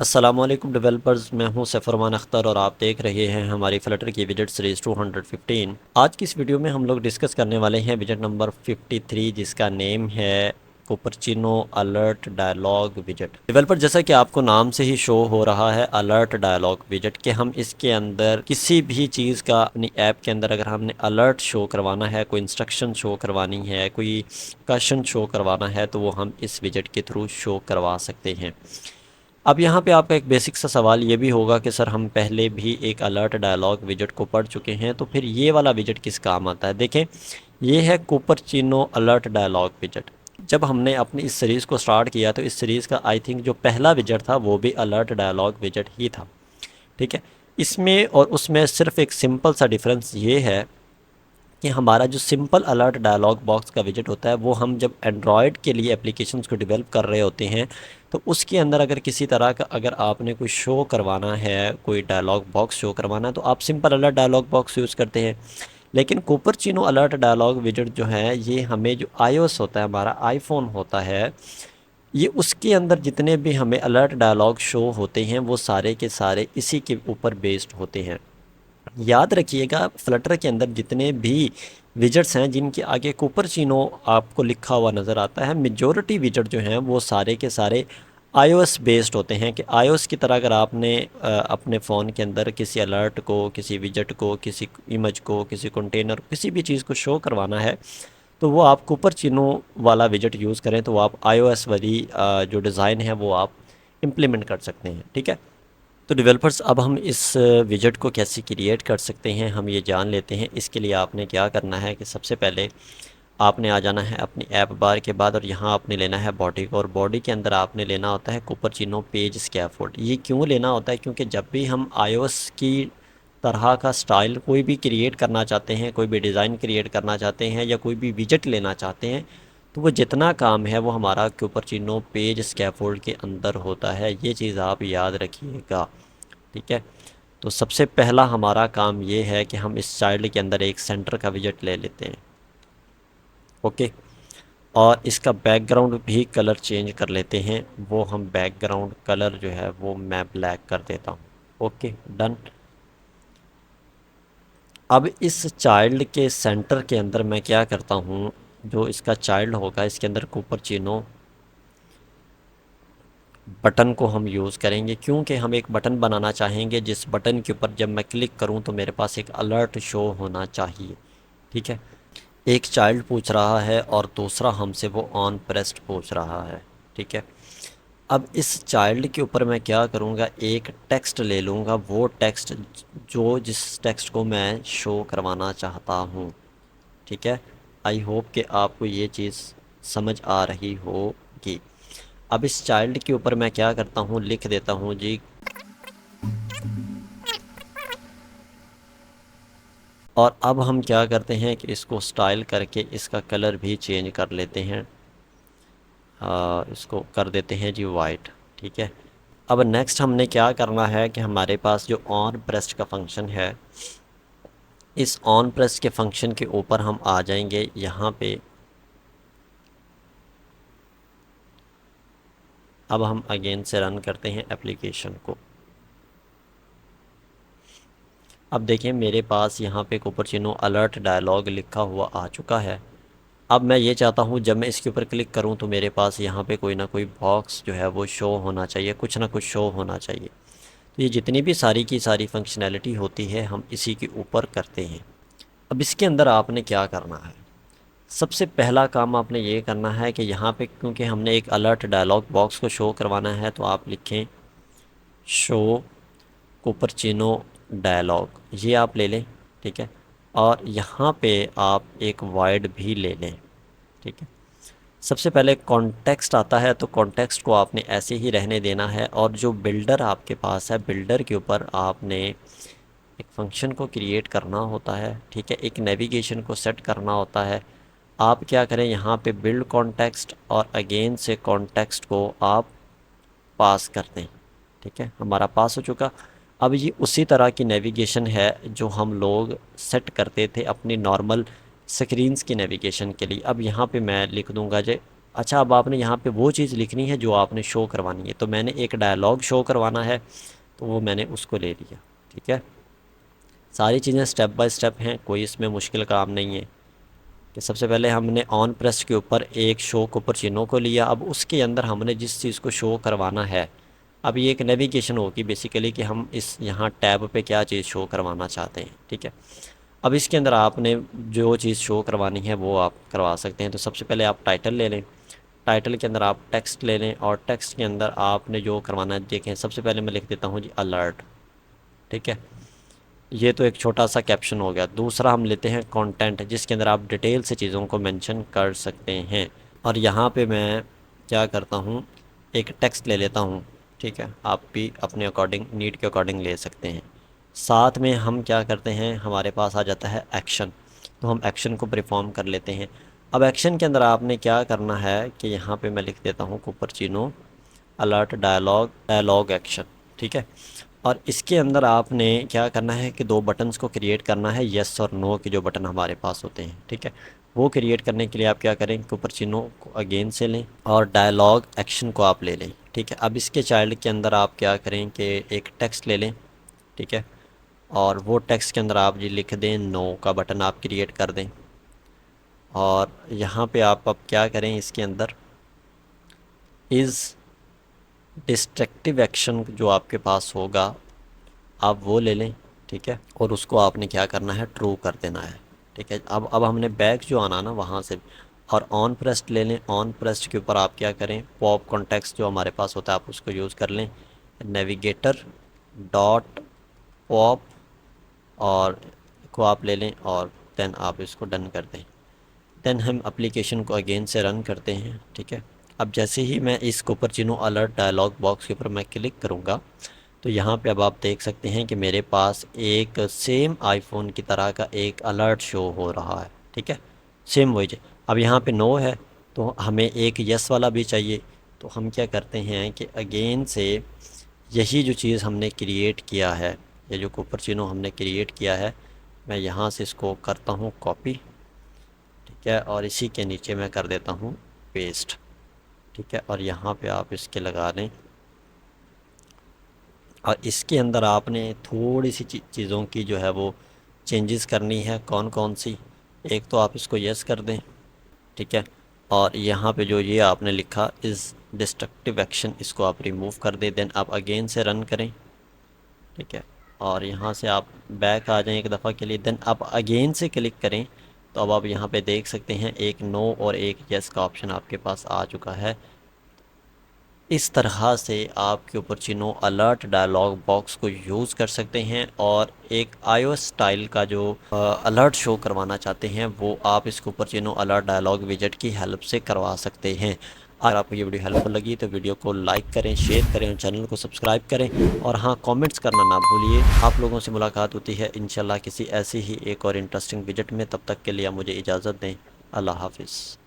अस्सलामुअलैकुम डेवलपर्स, मैं हूं सफ़रमान अख्तर और आप देख रहे हैं हमारी फ्लटर की विजेट सीरीज़ 215। आज की इस वीडियो में हम लोग डिस्कस करने वाले हैं विजेट नंबर 53 जिसका नेम है कोपरचिनो अलर्ट डायलॉग विजेट। डेवलपर, जैसा कि आपको नाम से ही शो हो रहा है अलर्ट डायलॉग विजेट के हम इसके अंदर किसी भी चीज़ का अपनी ऐप के अंदर अगर हमने अलर्ट शो करवाना है, कोई इंस्ट्रक्शन शो करवानी है, कोई क्वेश्चन शो करवाना है तो वो हम इस विजेट के थ्रू शो करवा सकते हैं। अब यहाँ पे आपका एक बेसिक सा सवाल ये भी होगा कि सर हम पहले भी एक अलर्ट डायलॉग विजेट को पढ़ चुके हैं तो फिर ये वाला विजेट किस काम आता है। देखें, ये है कोपरचिनो अलर्ट डायलॉग विजेट। जब हमने अपनी इस सीरीज़ को स्टार्ट किया तो इस सीरीज़ का आई थिंक जो पहला विजेट था वो भी अलर्ट डायलॉग विजेट ही था। ठीक है, इसमें और उसमें सिर्फ एक सिंपल सा डिफरेंस ये है कि हमारा जो सिंपल अलर्ट डायलॉग बॉक्स का विजेट होता है वो हम जब एंड्रॉयड के लिए एप्लीकेशंस को डेवलप कर रहे होते हैं तो उसके अंदर अगर किसी तरह का अगर आपने कोई शो करवाना है, कोई डायलॉग बॉक्स शो करवाना है तो आप simple alert dialog box use करते हैं। लेकिन कोपरचिनो अलर्ट डायलॉग विजेट जो है ये हमें जो iOS होता है, हमारा आईफोन होता है, ये उसके अंदर जितने भी हमें अलर्ट डायलॉग शो होते हैं वो सारे के सारे इसी के ऊपर बेस्ड होते हैं। याद रखिएगा, फ्लटर के अंदर जितने भी विजेट्स हैं जिनके आगे कुपरचिनो आपको लिखा हुआ नज़र आता है, मेजॉरिटी विजेट जो हैं वो सारे के सारे iOS बेस्ड होते हैं। कि iOS की तरह अगर आपने अपने फ़ोन के अंदर किसी अलर्ट को, किसी विजेट को, किसी इमेज को, किसी कंटेनर, किसी भी चीज़ को शो करवाना है तो वो आप कुपरचिनो वाला विजेट यूज़ करें तो वो आप iOS वाली जो डिज़ाइन है वो आप इम्प्लीमेंट कर सकते हैं। ठीक है, तो डेवलपर्स अब हम इस विजेट को कैसे क्रिएट कर सकते हैं हम ये जान लेते हैं। इसके लिए आपने क्या करना है कि सबसे पहले आपने आ जाना है अपनी ऐप बार के बाद और यहाँ आपने लेना है बॉडी को, और बॉडी के अंदर आपने लेना होता है कुपरचिनो पेज स्कैफोल्ड। ये क्यों लेना होता है? क्योंकि जब भी हम iOS की तरह का स्टाइल कोई भी क्रिएट करना चाहते हैं, कोई भी डिज़ाइन क्रिएट करना चाहते हैं या कोई भी विजेट लेना चाहते हैं तो वो जितना काम है वो हमारा कुपरचिनो पेज स्कैफोल्ड के अंदर होता है। ये चीज़ आप याद रखिएगा। ठीक है, तो सबसे पहला हमारा काम ये है कि हम इस चाइल्ड के अंदर एक सेंटर का विजेट ले लेते हैं। ओके, और इसका बैकग्राउंड भी कलर चेंज कर लेते हैं। वो हम बैकग्राउंड कलर जो है वो मैं ब्लैक कर देता हूँ। Okay, done. अब इस चाइल्ड के सेंटर के अंदर मैं क्या करता हूँ, जो इसका चाइल्ड होगा इसके अंदर कुपरचिनो बटन को हम यूज़ करेंगे, क्योंकि हम एक बटन बनाना चाहेंगे जिस बटन के ऊपर जब मैं क्लिक करूं तो मेरे पास एक अलर्ट शो होना चाहिए। ठीक है, एक चाइल्ड पूछ रहा है और दूसरा हमसे वो ऑन प्रेस्ड पूछ रहा है। ठीक है, अब इस चाइल्ड के ऊपर मैं क्या करूँगा, एक टेक्स्ट ले लूँगा, वो टेक्स्ट जो जिस टेक्स्ट को मैं शो करवाना चाहता हूँ। ठीक है, आई होप कि आपको ये चीज़ समझ आ रही होगी। अब इस चाइल्ड के ऊपर मैं क्या करता हूँ, लिख देता हूँ जी, और अब हम क्या करते हैं कि इसको स्टाइल करके इसका कलर भी चेंज कर लेते हैं। इसको कर देते हैं जी वाइट। ठीक है, अब नेक्स्ट हमने क्या करना है कि हमारे पास जो ऑन प्रेस्ट का फंक्शन है, इस ऑन प्रेस्ट के फंक्शन के ऊपर हम आ जाएंगे यहाँ पे। अब हम अगेन से रन करते हैं एप्लीकेशन को। अब देखिए मेरे पास यहाँ पे कुपरचिनो अलर्ट डायलॉग लिखा हुआ आ चुका है। अब मैं ये चाहता हूँ जब मैं इसके ऊपर क्लिक करूँ तो मेरे पास यहाँ पे कोई ना कोई बॉक्स जो है वो शो होना चाहिए, कुछ ना कुछ शो होना चाहिए। तो ये जितनी भी सारी की सारी फंक्शनैलिटी होती है हम इसी के ऊपर करते हैं। अब इसके अंदर आपने क्या करना है, सबसे पहला काम आपने ये करना है कि यहाँ पे क्योंकि हमने एक अलर्ट डायलॉग बॉक्स को शो करवाना है तो आप लिखें शो कुपरचिनो डायलॉग, ये आप ले लें। ठीक है, और यहाँ पे आप एक वाइड भी ले लें। ठीक है, सबसे पहले कॉन्टेक्स्ट आता है तो कॉन्टेक्स्ट को आपने ऐसे ही रहने देना है, और जो बिल्डर आपके पास है बिल्डर के ऊपर आपने एक फंक्शन को क्रिएट करना होता है। ठीक है, एक नेविगेशन को सेट करना होता है। आप क्या करें, यहाँ पे बिल्ड कॉन्टेक्स्ट और अगेन से कॉन्टेक्स्ट को आप पास कर दें। ठीक है, हमारा पास हो चुका। अब ये उसी तरह की नेविगेशन है जो हम लोग सेट करते थे अपनी नॉर्मल स्क्रीन्स की नेविगेशन के लिए। अब यहाँ पे मैं लिख दूँगा जे अच्छा, अब आपने यहाँ पे वो चीज़ लिखनी है जो आपने शो करवानी है। तो मैंने एक डायलॉग शो करवाना है, तो वो मैंने उसको ले लिया। ठीक है, सारी चीज़ें स्टेप बाय स्टेप हैं, कोई इसमें मुश्किल काम नहीं है। कि सबसे पहले हमने ऑन प्रेस के ऊपर एक शो कुपरचिनो को लिया। अब उसके अंदर हमने जिस चीज़ को शो करवाना है, अब ये एक नेविगेशन होगी बेसिकली कि हम इस यहाँ टैब पे क्या चीज़ शो करवाना चाहते हैं। ठीक है, अब इसके अंदर आपने जो चीज़ शो करवानी है वो आप करवा सकते हैं। तो सबसे पहले आप टाइटल ले लें, टाइटल के अंदर आप टेक्स्ट ले लें, और टेक्स्ट के अंदर आपने जो करवाना है, देखें सबसे पहले मैं लिख देता हूँ जी अलर्ट। ठीक है, ये तो एक छोटा सा कैप्शन हो गया। दूसरा हम लेते हैं कंटेंट, जिसके अंदर आप डिटेल से चीज़ों को मेंशन कर सकते हैं। और यहाँ पे मैं क्या करता हूँ, एक टेक्स्ट ले लेता हूँ। ठीक है, आप भी अपने अकॉर्डिंग, नीड के अकॉर्डिंग ले सकते हैं। साथ में हम क्या करते हैं, हमारे पास आ जाता है एक्शन, तो हम एक्शन को परफॉर्म कर लेते हैं। अब एक्शन के अंदर आपने क्या करना है कि यहाँ पे मैं लिख देता हूँ कुपरचिनो अलर्ट डायलॉग एक्शन। ठीक है, और इसके अंदर आपने क्या करना है कि दो बटन्स को क्रिएट करना है, येस और नो के जो बटन हमारे पास होते हैं। ठीक है, वो क्रिएट करने के लिए आप क्या करें, कुपरचिनो को अगेन से लें और डायलॉग एक्शन को आप ले लें। ठीक है, अब इसके चाइल्ड के अंदर आप क्या करें कि एक टेक्स्ट ले लें। ठीक है, और वो टेक्स्ट के अंदर आप जी लिख दें नो का बटन आप क्रिएट कर दें। और यहाँ पे आप अब क्या करें, इसके अंदर इज़ डिस्ट्रक्टिव एक्शन जो आपके पास होगा आप वो ले लें। ठीक है, और उसको आपने क्या करना है, ट्रू कर देना है। ठीक है, अब हमने बैक जो आना ना वहाँ से, और ऑन प्रेस्ड ले लें। ऑन प्रेस्ड के ऊपर आप क्या करें, पॉप कॉन्टेक्स्ट जो हमारे पास होता है आप उसको यूज़ कर लें, नेविगेटर डॉट पॉप, और को आप ले लें और देन आप इसको डन कर दें। देन हम एप्लीकेशन को अगेन से रन करते हैं। ठीक है, अब जैसे ही मैं इस कुपरचिनो अलर्ट डायलॉग बॉक्स के ऊपर मैं क्लिक करूँगा, तो यहाँ पे अब आप देख सकते हैं कि मेरे पास एक सेम आईफोन की तरह का एक अलर्ट शो हो रहा है। ठीक है, सेम वही। अब यहाँ पे नो है, तो हमें एक यस वाला भी चाहिए। तो हम क्या करते हैं कि अगेन से यही जो चीज़ हमने क्रिएट किया है, ये जो कुपरचिनो हमने क्रिएट किया है, मैं यहाँ से इसको करता हूँ कॉपी। ठीक है, और इसी के नीचे मैं कर देता हूँ पेस्ट। ठीक है, और यहाँ पे आप इसके लगा दें, और इसके अंदर आपने थोड़ी सी चीज़ों की जो है वो चेंजेस करनी है। कौन कौन सी, एक तो आप इसको यस कर दें। ठीक है, और यहाँ पे जो ये आपने लिखा इज़ डिस्ट्रक्टिव एक्शन, इसको आप रिमूव कर दें। देन आप अगेन से रन करें। ठीक है, और यहाँ से आप बैक आ जाएं एक दफ़ा के लिए, देन आप अगेन से क्लिक करें। तो अब आप यहाँ पे देख सकते हैं एक नो और एक यस का ऑप्शन आपके पास आ चुका है। इस तरह से आप कुपरचिनो अलर्ट डायलॉग बॉक्स को यूज़ कर सकते हैं, और एक iOS स्टाइल का जो अलर्ट शो करवाना चाहते हैं वो आप इस कुपरचिनो अलर्ट डायलॉग विजेट की हेल्प से करवा सकते हैं। अगर आपको ये वीडियो हेल्पफुल लगी तो वीडियो को लाइक करें, शेयर करें और चैनल को सब्सक्राइब करें, और हाँ, कमेंट्स करना ना भूलिए। आप लोगों से मुलाकात होती है इंशाल्लाह किसी ऐसी ही एक और इंटरेस्टिंग विजेट में। तब तक के लिए मुझे इजाज़त दें। अल्लाह हाफिज़।